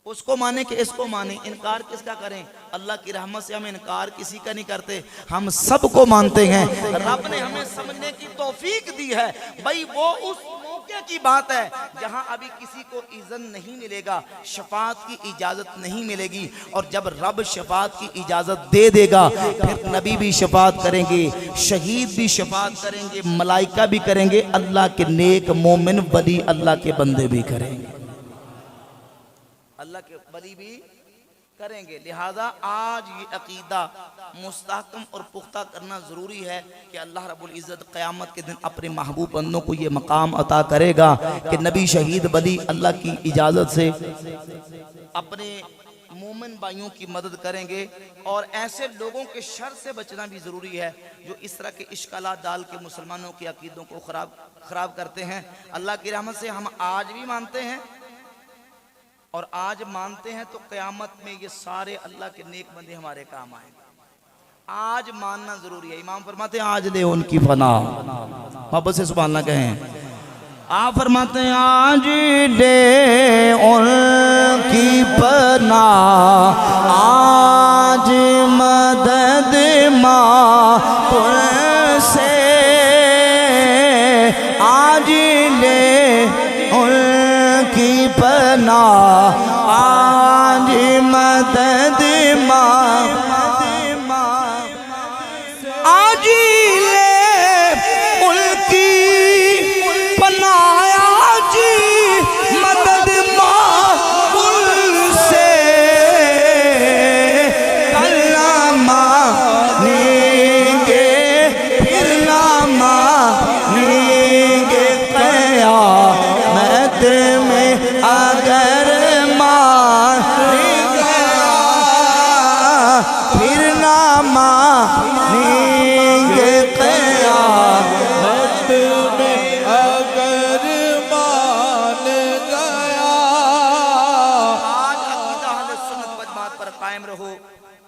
उसको माने कि इसको माने, इनकार किसका करें? अल्लाह की रहमत से हम इनकार किसी का नहीं करते, हम सबको मानते हैं। रब ने हमें समझने की तौफीक दी है। भाई वो उस मौके की बात है जहां अभी किसी को इज़्न नहीं मिलेगा, शफाअत की इजाजत नहीं मिलेगी, और जब रब शफाअत की इजाजत दे देगा फिर नबी भी शफाअत करेंगे, शहीद भी शफाअत करेंगे, मलाइका भी करेंगे, अल्लाह के नेक मोमिन वली अल्लाह के बंदे भी करेंगे, अल्लाह के वली भी करेंगे। लिहाजा आज ये अकीदा मुस्तहकम और पुख्ता करना ज़रूरी है कि अल्लाह रब्बुल इज़्ज़त क़यामत के दिन अपने महबूब बंदों को ये मकाम अता करेगा कि नबी, शहीद, वली अल्लाह की इजाज़त से अपने मोमिन भाइयों की मदद करेंगे। और ऐसे लोगों के शर से बचना भी ज़रूरी है जो इस तरह के इश्कालात डाल के मुसलमानों के अकीदों को ख़राब करते हैं। अल्लाह की रहमत से हम आज भी मानते हैं, और आज मानते हैं तो क़यामत में ये सारे अल्लाह के नेक बंदे हमारे काम आएंगे। आज मानना ज़रूरी है। इमाम फरमाते हैं आज ले उनकी फना, वापस से सुभान अल्लाह कहें। आप फरमाते हैं आज ले उनकी पना, आज मदद माँ से, आज ले उनकी पना, आज मदद माँ, आज ले उनकी पना, आज मदद से, कल्ला मानेंगे फिर ना मानेंगे क़यामत में, अगर मान गया फिर ना मानेंगे क़यामत में अगर मान गया। आज अकीदा अहले सुन्नत वल जमात पर कायम रहो,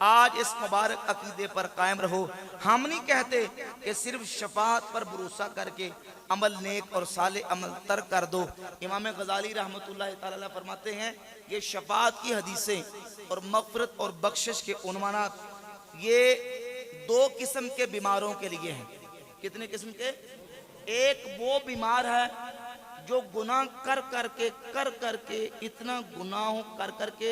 आज इस मुबारक अकीदे पर कायम रहो। हम नहीं कहते कि सिर्फ शफाअत पर भरोसा करके अमल नेक और साले अमल तर्क कर दो। इमाम गज़ाली रहमतुल्लाह तआला अलैह फरमाते हैं ये शफाअत की हदीसें और मग़फ़िरत और बख्शिश के उन्वानात ये दो किस्म के बीमारों के लिए हैं। कितने किस्म के? एक वो बीमार है जो गुनाह कर करके इतना गुनाह कर करके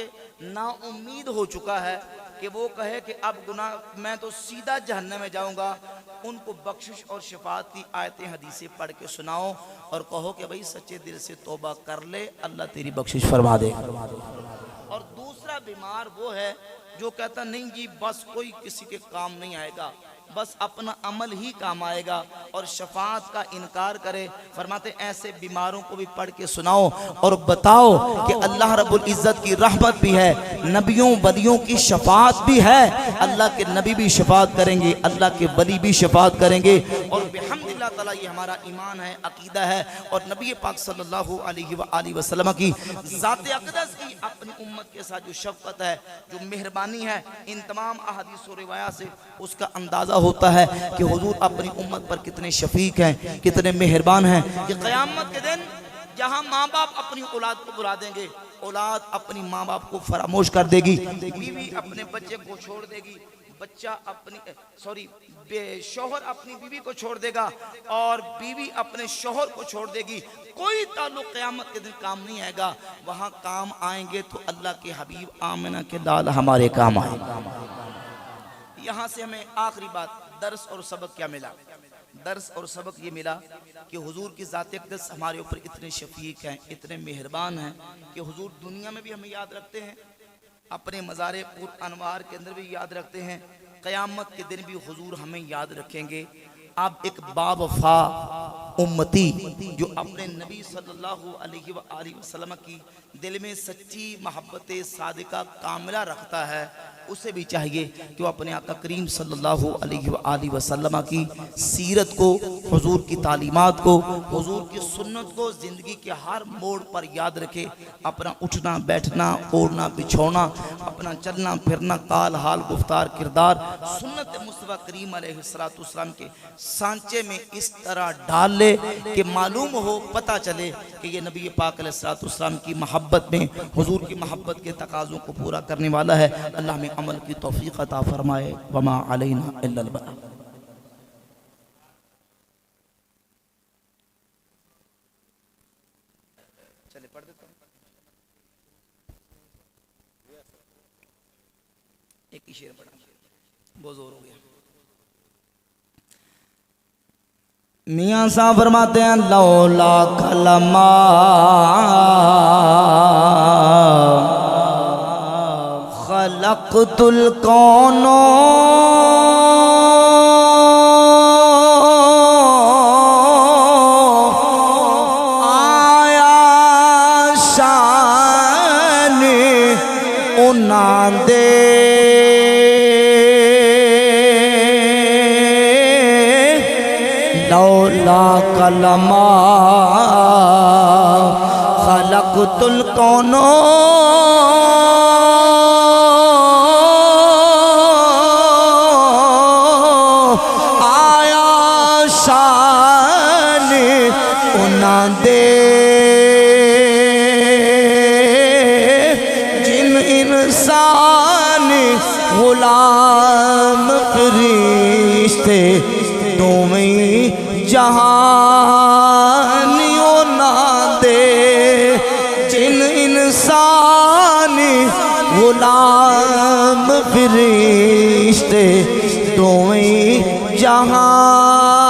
नाउम्मीद हो चुका है कि वो कहे कि अब गुनाह मैं तो सीधा जहन्नम में जाऊंगा। उनको बख्शिश और शफाअत की आयतें हदीसें पढ़ के सुनाओ और कहो कि भाई सच्चे दिल से तौबा कर ले, अल्लाह तेरी बख्शिश फरमा दे। और दूसरा बीमार वो है जो कहता नहीं जी बस कोई किसी के काम नहीं आएगा, बस अपना अमल ही काम आएगा और शफाअत का इनकार करे। फरमाते ऐसे बीमारों को भी पढ़ के सुनाओ और बताओ कि अल्लाह रब्बुल इज़्ज़त की रहमत भी है, नबियों वलियों की शफाअत भी है। अल्लाह के नबी भी शफाअत करेंगे, अल्लाह के वली भी शफाअत करेंगे। और बिहम्दिल्लाह ताला ये हमारा ईमान है, अकीदा है। और नबी पाक सल्लल्लाहु अलैहि वसल्लम की ज़ात अक़दस की अपनी उम्मत के साथ जो शफ़क़त है, जो मेहरबानी है, इन तमाम अहादीस और रिवायात से उसका अंदाज़ा होता है कि हुजूर अपनी उम्मत पर कितने शफीक हैं, कितने मेहरबान हैं। कि क़यामत के दिन जहाँ माँ बाप अपनी औलाद को बुला देंगे, औलाद अपनी माँ बाप को फरामोश कर देगी, बीवी अपने बच्चे को छोड़ देगी, बच्चा अपनी शौहर अपनी बीवी को छोड़ देगा और बीवी अपने शौहर को छोड़ देगी। कोई ताल्लुक क़यामत के दिन काम नहीं आएगा। वहाँ काम आएंगे तो अल्लाह के हबीब आमिना के लाल हमारे काम आएंगे। यहाँ से हमें आखिरी बात दर्स और सबक क्या मिला? दर्स और सबक ये मिला कि हुजूर की ज़ात अक़दस हमारे ऊपर इतने शफीक हैं, इतने मेहरबान हैं कि हुजूर दुनिया में भी हमें याद रखते हैं, अपने मज़ारे पुर अनवार के अंदर भी याद रखते हैं, क़यामत के दिन भी हुजूर हमें याद रखेंगे। आप एक बावफा उम्मती जो अपने नबी सल्लल्लाहु अलैहि वसल्लम की दिल में सच्ची मोहब्बत सादिका कामिला रखता है, उसे भी चाहिए कि वो अपने आका करीम सल्लल्लाहु अलैहि वसल्लम की सीरत को, हुजूर की तालीमात को, हुजूर की सुन्नत को ज़िंदगी के हर मोड़ पर याद रखे। अपना उठना बैठना, ओढ़ना बिछोना, अपना चलना फिरना, काल हाल गुफ्तार किरदार सुन्नत मुस्तफ़ा करीम अलैहिस्सलातु वस्सलाम के सांचे में इस तरह डाल ले कि मालूम हो, पता चले कि ये नबी पाक अलैहिस्सलातु वस्सलाम की मोहब्बत में, हुजूर की मोहब्बत के तकाज़ों को पूरा करने वाला है। अल्लाह में अमल की तौफीक अता फरमाए। वमा अलैना इल्लल बलाग। चले पढ़ देता हूं, एक ही शेर पढ़ा, बहुत जोर हो गया। मियाँ साहब फरमाते हैं लौला कलमा खलक़तुल कौनो आया शान उना दे लौला कलमा खलक़तुल कौनो आया शान उना दे जिन इंसान गुलाम फरिश्ते तुम्हें जहानियों ना दे जिन इंसान गुलाम फरिश्ते तुम्हें जहां